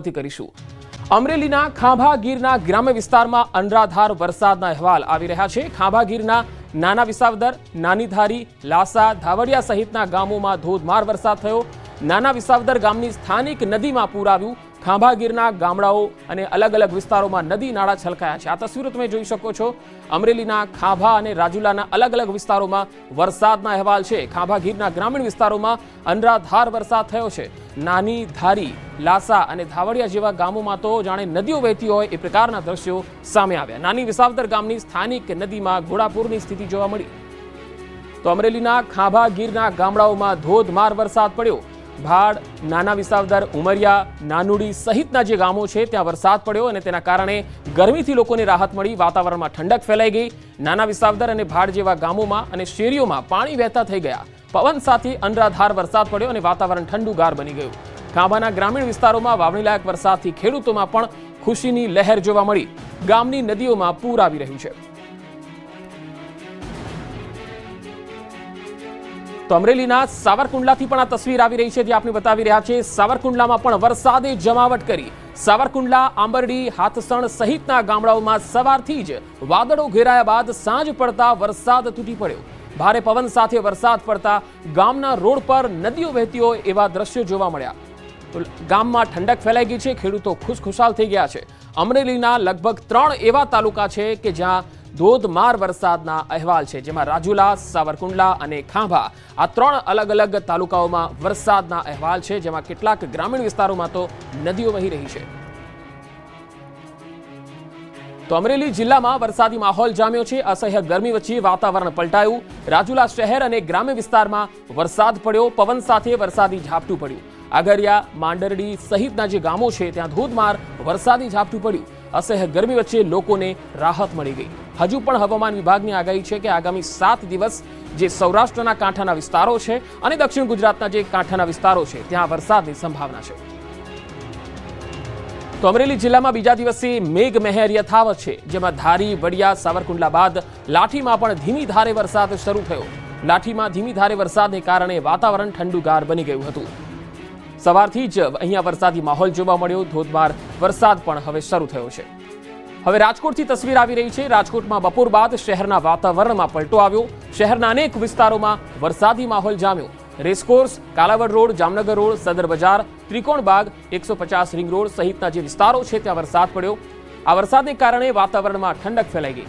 માહિતી કરીશું। અમરેલીના ખાંભા ગીરના ગ્રામ્ય વિસ્તારમાં અનરાધાર વરસાદના અહેવાલ આવી રહ્યા છે। ખાંભા ગીરના નાના વિસાવદર, નાની ધારી, લાસા, ધાવડિયા સહિતના ગામોમાં ધોધમાર વરસાદ થયો। નાના વિસાવદર ગામની સ્થાનિક નદીમાં પૂર આવ્યું। ખાંભા ગીરના ગામડાઓ અને અલગ અલગ વિસ્તારોમાં નદી નાળા છલકાયા છે। આ તસવીરો તમે જોઈ શકો છો। અમરેલીના ખાંભા અને રાજુલાના અલગ અલગ વિસ્તારોમાં વરસાદના અહેવાલ છે। ખાંભા ગીરના ગ્રામીણ વિસ્તારોમાં અનરાધાર વરસાદ થયો છે। નાની ધારી, લાસા અને ધાવડિયા જેવા ગામોમાં તો જાણે નદીઓ વહેતી હોય એ પ્રકારના દ્રશ્યો સામે આવ્યા। નાની વિસાવદર ગામની સ્થાનિક નદીમાં ઘોડાપૂરની સ્થિતિ જોવા મળી। તો અમરેલીના ખાંભા ગીરના ગામડાઓમાં ધોધમાર વરસાદ પડ્યો। ભાડ, નાના વિસાવદર, ઉમરિયા, નાનુડી સહિતના જે ગામો છે ત્યાં વરસાદ પડ્યો અને તેના કારણે ગરમીથી લોકોને રાહત મળી। વાતાવરણમાં ઠંડક ફેલાઈ ગઈ। નાના વિસાવદર અને ભાડ જેવા ગામોમાં અને શેરીઓમાં પાણી વહેતા થઈ ગયા। પવન સાથે અનરાધાર વરસાદ પડ્યો અને વાતાવરણ ઠંડુગાર બની ગયું। ખાંભાના ગ્રામીણ વિસ્તારોમાં વાવણીલાયક વરસાદથી ખેડૂતોમાં પણ ખુશીની લહેર જોવા મળી। ગામની નદીઓમાં પૂર આવી રહ્યું છે। તો અમરેલીના સાવરકુંડલાથી પણ આ તસવીર આવી રહી છે જે આપણે બતાવી રહ્યા છે। સાવરકુંડલામાં પણ વરસાદે જમાવટ કરી। સાવરકુંડલા, આંબરડી, હાથસણ સહિતના ગામડાઓમાં સવારથી જ વાદળો ઘેરાયા બાદ સાંજ પડતા વરસાદ તૂટી પડ્યો। ભારે પવન સાથે વરસાદ પડતા ગામના રોડ પર નદીઓ વહેતી હોય એવા દ્રશ્યો જોવા મળ્યા। તો ગામમાં ઠંડક ફેલાઈ ગઈ છે। ખેડૂતો ખુશખુશાલ થઈ ગયા છે। અમરેલીના લગભગ 3 એવા તાલુકા છે કે જ્યાં ધોધમાર વરસાદના અહેવાલ છે, જેમાં રાજુલા, સાવરકુંડલા અને ખાંભા આ 3 અલગ અલગ તાલુકાઓમાં વરસાદના અહેવાલ છે, જેમાં કેટલાક ગ્રામીણ વિસ્તારોમાં તો નદીઓ વહી રહી છે। તો અમરેલી જિલ્લામાં વરસાદી માહોલ જામ્યો છે। અસહ્ય ગરમી વચ્ચે વાતાવરણ પલટાયું। રાજુલા શહેર અને ગ્રામ્ય વિસ્તારમાં વરસાદ પડ્યો। પવન સાથે વરસાદી ઝાપટું પડ્યું। આગરિયા, માંડરડી સહિતના જે ગામો છે ત્યાં ધોધમાર વરસાદી ઝાપટું પડ્યું। અસહ્ય ગરમી વચ્ચે લોકોને રાહત મળી ગઈ। હજુ પણ હવામાન વિભાગની આગાહી છે કે આગામી 7 દિવસ જે સૌરાષ્ટ્રના કાંઠાના વિસ્તારો છે અને દક્ષિણ ગુજરાતના જે કાંઠાના વિસ્તારો છે ત્યાં વરસાદની સંભાવના છે। તો અમરેલી જિલ્લામાં બીજા દિવસે મેઘ મહેર યથાવત છે, જેમાં ધારી, વડિયા, સાવરકુંડલા બાદ લાઠીમાં પણ ધીમી ધારે વરસાદ શરૂ થયો। લાઠીમાં ધીમી ધારે વરસાદને કારણે વાતાવરણ ઠંડુગાર બની ગયું હતું। સવારથી જ અહીંયા વરસાદી માહોલ જોવા મળ્યો। ધોધમાર વરસાદ પણ હવે શરૂ થયો છે। હવે રાજકોટથી તસવીર આવી રહી છે। રાજકોટમાં બપોર બાદ શહેરના વાતાવરણમાં પલટો આવ્યો। શહેરના અનેક વિસ્તારોમાં વરસાદી માહોલ જામ્યો। Racecourse, Kalavad road, Jamnagar road, Sadar Bazar, Trikonbaug, 150 ring road સહિતના જે વિસ્તારો છે ત્યાં વરસાદ પડ્યો। આ વરસાદને કારણે વાતાવરણમાં ઠંડક ફેલાઈ ગઈ।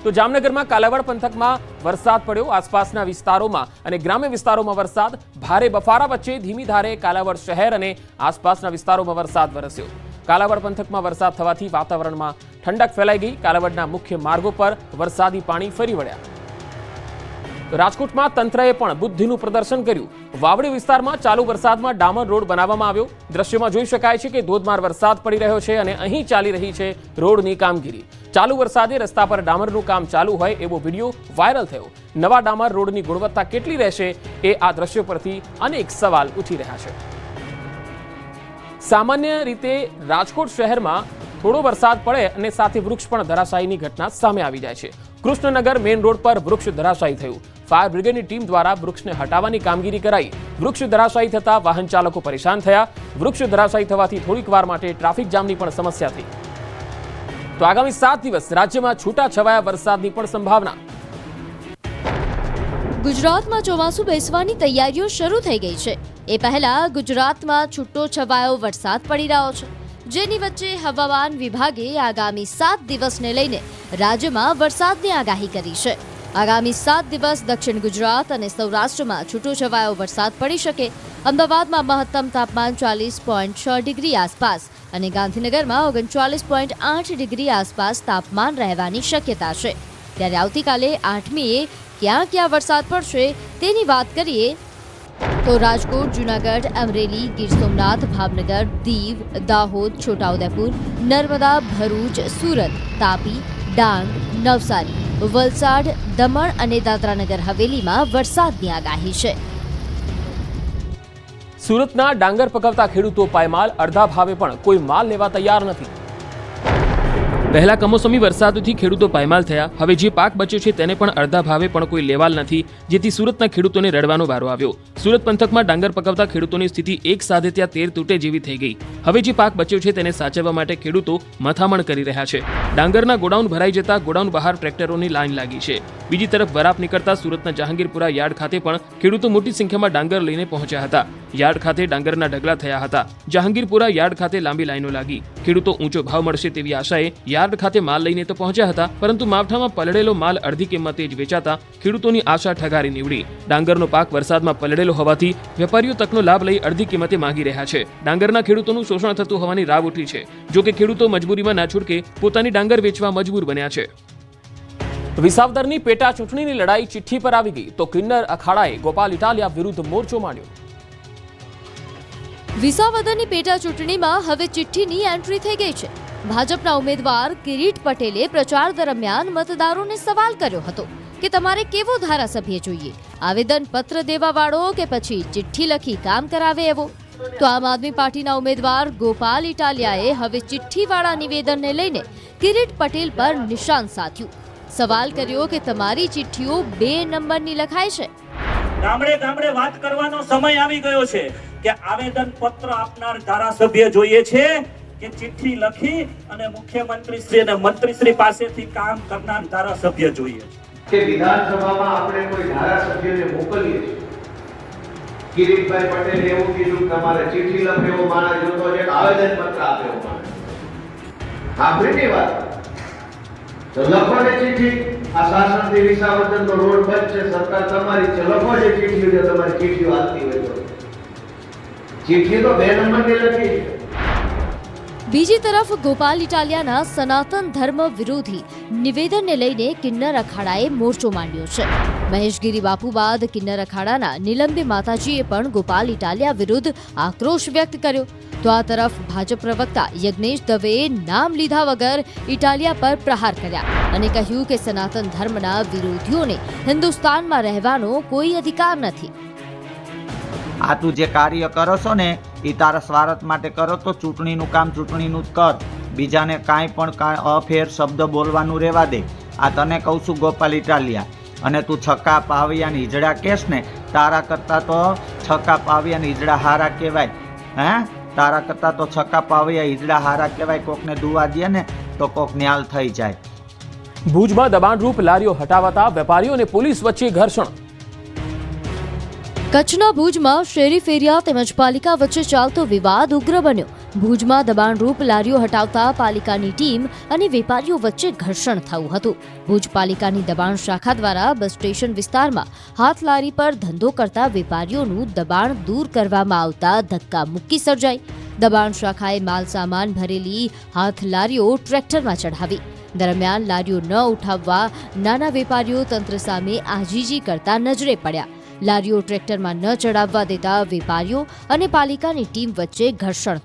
તો જામનગરમાં કાલાવડ પંથકમાં વરસાદ પડ્યો। આસપાસના વિસ્તારોમાં અને ગ્રામ્ય વિસ્તારોમાં વરસાદ। ભારે બફારા વચ્ચે ધીમી ધારે કાલાવડ શહેર અને આસપાસના વિસ્તારોમાં વરસાદ વરસ્યો। કાલાવડ પંથકમાં વરસાદ થવાથી વાતાવરણમાં ઠંડક ફેલાઈ ગઈ। કાલાવડના મુખ્ય માર્ગો પર વરસાદી પાણી ફરી વળ્યા। રાજકોટમાં તંત્રએ પણ બુદ્ધિનું પ્રદર્શન કર્યું। વાવડી વિસ્તારમાં ચાલુ વરસાદમાં ડામર રોડ બનાવવામાં આવ્યો। દ્રશ્યમાં જોઈ શકાય છે કે ધોધમાર વરસાદ પડી રહ્યો છે અને અહીં ચાલી રહી છે રોડની કામગીરી। ચાલુ વરસાદે રસ્તા પર ડામરનું કામ ચાલુ હોય એવો વિડીયો વાયરલ થયો। નવા ડામર રોડની ગુણવત્તા કેટલી રહેશે એ આ દ્રશ્યો પરથી અનેક સવાલ ઉઠી રહ્યા છે। સામાન્ય રીતે રાજકોટ શહેરમાં થોડો વરસાદ પડે અને સાથે વૃક્ષ પણ ધરાશાયીની ઘટના સામે આવી જાય છે। કૃષ્ણનગર મેઇન રોડ પર વૃક્ષ ધરાશાયી થયું। ફાયર બ્રિગેડની ટીમ દ્વારા વૃક્ષને હટાવવાની કામગીરી કરાઈ। વૃક્ષ ધરાશાયી થતા વાહન ચાલકો પરેશાન થયા। વૃક્ષ ધરાશાયી થવાથી થોડીક વાર માટે ટ્રાફિક જામની પણ સમસ્યા થઈ। તો આગામી 7 દિવસ રાજ્યમાં છૂટાછવાયા વરસાદની પણ સંભાવના। ગુજરાતમાં ચોમાસું બેસવાની તૈયારીઓ શરૂ થઈ ગઈ છે। એ પહેલા ગુજરાતમાં છૂટો છવાયો વરસાદ પડી રહ્યો છે, જેની વચ્ચે હવામાન વિભાગે આગામી 7 દિવસને લઈને રાજ્યમાં વરસાદની આગાહી કરી છે। આગામી 7 દિવસ દક્ષિણ ગુજરાત અને સૌરાષ્ટ્રમાં છૂટો છવાયો વરસાદ પડી શકે। અમદાવાદમાં મહત્તમ તાપમાન 40.6 ડિગ્રી આસપાસ અને ગાંધીનગરમાં 39.8 ડિગ્રી આસપાસ તાપમાન રહેવાની શક્યતા છે। ત્યારે આવતીકાલે 8મીએ ક્યાં ક્યાં વરસાદ પડશે તેની વાત કરીએ તો રાજકોટ, જૂનાગઢ, અમરેલી, ગીર સોમનાથ, ભાવનગર, દીવ, દાહોદ, છોટાઉદેપુર, નર્મદા, ભરૂચ, સુરત, તાપી, ડાંગ, નવસારી, વલસાડ, દમણ અને દાદરાનગર હવેલીમાં વરસાદની આગાહી છે। સુરતના ડાંગર પકવતા ખેડૂતો પાયમાલ। અડધા ભાવે પણ કોઈ માલ લેવા તૈયાર નથી। પહેલા કમોસમી વરસાદથી ખેડૂતો પાયમાલ થયા. હવે જે પાક બચ્યો છે તેને પણ અડધા ભાવે પણ કોઈ લેવાલ નથી, જેથી સુરતના ખેડૂતોને રડવાનો વારો આવ્યો. સુરત પંથકમાં ડાંગર પકવતા ખેડૂતોની સ્થિતિ એક સાથે ત્યાં તેર તૂટે જેવી થઈ ગઈ. હવે જે પાક બચ્યો છે તેને સાચવવા માટે ખેડૂતો મથામણ કરી રહ્યા છે. ડાંગરના ગોડાઉન ભરાઈ જતા ગોડાઉન બહાર ટ્રેક્ટરોની લાઈન લાગી છે. બીજી તરફ વરાપ નીકળતા સુરતના જહાંગીરપુરા યાર્ડ ખાતે પણ ખેડૂતો મોટી સંખ્યામાં ડાંગર લઈને પહોંચ્યા હતા. યાર્ડ ખાતે ડાંગરના ઢગલા થયા હતા. જહાંગીરપુરા યાર્ડ ખાતે લાંબી લાઈનો લાગી. ખેડૂતો ઊંચો ભાવ મળશે તેવી આશાએ યાર્ડ ખાતે માલ લઈને તો પહોંચ્યા હતા, પરંતુ માવઠામાં પલળેલો માલ અડધી કિંમતે જ વેચાતા ખેડૂતોની આશા ઠગારી નીવડી. ડાંગરનો પાક વરસાદમાં પલળેલો હોવાથી વેપારીઓ તકનો લાભ લઈ અડધી કિંમતે માંગી રહ્યા છે. ડાંગરના ખેડૂતોનું શોષણ થતું હોવાની રાવ ઉઠી છે. જો કે ખેડૂતો મજબૂરીમાં ના છૂટકે પોતાની ડાંગર વેચવા મજબૂર બન્યા છે. વિસાવદરની પેટા ચૂંટણીની લડાઈ ચિઠ્ઠી પર આવી ગઈ તો કિન્નર અખાડાએ ગોપાલ ઇટાલિયા વિરુદ્ધ મોરચો માંડ્યો. વિસાવદરની પેટા ચૂંટણીમાં હવે ચિઠ્ઠીની એન્ટ્રી થઈ ગઈ છે. ભાજપના ઉમેદવાર કિરીટ પટેલે પ્રચાર દરમિયાન મતદારોને સવાલ કર્યો હતો કે તમારે કેવો ધારાસભ્ય જોઈએ, આવેદન પત્ર દેવા વાળો કે પછી ચિઠ્ઠી લખી કામ કરાવે એવો. તો આમ આદમી પાર્ટીના ઉમેદવાર ગોપાલ ઇટાલિયાએ હવે ચિઠ્ઠીવાળા નિવેદનને લઈને કિરીટ પટેલ પર નિશાન સાધ્યું. સવાલ કર્યો કે તમારી ચિઠ્ઠીઓ 2 નંબરની લખાય છે. ગામડે ગામડે વાત કરવાનો સમય આવી ગયો છે કે આવેદન પત્ર આપનાર ધારાસભ્ય જોઈએ છે કે ચિઠ્ઠી લખી અને મુખ્યમંત્રી શ્રી અને મંત્રીશ્રી પાસેથી કામ કરનાર ધારાસભ્ય જોઈએ કે વિધાનસભામાં આપણે કોઈ ધારાસભ્યને મોકલીએ છીએ. કિરીટભાઈ પટેલે એવું કીધું તમારે ચિઠ્ઠી લખે એવો માણસ જોતો છે, આવેદન પત્ર આપે એવો માણસ. આપણી વાત તો લખો ને ચિઠ્ઠી. આ શાસનથી વિસાવદરનો રોડ બંધ છે, સરકાર તમારી છે, લખો ને ચિઠ્ઠી. જો તમારી ચિઠ્ઠીઓ આવતી હોય તો ચિઠ્ઠી તો 2 નંબરની લખી છે. બીજી તરફ ગોપાલ ઇટાલિયાના સનાતન ધર્મ વિરોધી નિવેદનને લઈને કિન્નર અખાડાએ મોરચો માંડ્યો છે. મહેશગીરી બાપુ બાદ કિન્નર અખાડાના નિલંબે માતાજીએ પણ ગોપાલ ઇટાલિયા વિરુદ્ધ આક્રોશ વ્યક્ત કર્યો. તો આ તરફ ભાજપ પ્રવક્તા યજ્ઞેશ દવેએ નામ લીધા વગર ઇટાલિયા પર પ્રહાર કર્યા અને કહ્યું કે સનાતન ધર્મના વિરોધીઓને હિન્દુસ્તાનમાં રહેવાનો કોઈ અધિકાર નથી. આ તું જે કાર્ય કરો છો ને એ તારા સ્વાર્થ માટે કરો તો ચૂંટણીનું કામ ચૂંટણીનું જ કર. બીજાને કાંઈ પણ અફેર શબ્દ બોલવાનું રહેવા દે. આ તને કહું છું ગોપાલ ઇટાલિયા. અને તું છક્કા પાવિયા ને ઈજડા કેસ ને, તારા કરતાં તો છક્કા પાવિયા ને ઈજડા હારા કહેવાય. તારા કરતાં તો છક્કા પાવિયા ઈજડા હારા કહેવાય. કોકને દુવા દે ને તો કોક ન્યાલ થઈ જાય. ભુજમાં દબાણરૂપ લારીઓ હટાવાતા વેપારીઓ અને પોલીસ વચ્ચે ઘર્ષણ. કચ્છના ભુજમાં શેરી ફેરિયા તેમજ પાલિકા વચ્ચે ચાલતો વિવાદ ઉગ્ર બન્યો. ભુજમાં દબાણરૂપ લારીઓ હટાવતા પાલિકાની ટીમ અને વેપારીઓ વચ્ચે ઘર્ષણ થયું હતું. ભુજ પાલિકાની દબાણ શાખા દ્વારા બસ સ્ટેશન વિસ્તારમાં હાથ લારી પર ધંધો કરતા વેપારીઓનું દબાણ દૂર કરવામાં આવતા ધક્કા મુક્કી સર્જાઈ. દબાણ શાખાએ માલ સામાન ભરેલી હાથ લારીઓ ટ્રેક્ટરમાં ચઢાવી. દરમિયાન લારીઓ ન ઉઠાવવા નાના વેપારીઓ તંત્ર સામે આજીજી કરતા નજરે પડ્યા. લારીઓ ટ્રેક્ટરમાં ન ચડાવવા દેતા વેપારીઓ અને પાલિકાની ટીમ વચ્ચે ઘર્ષણ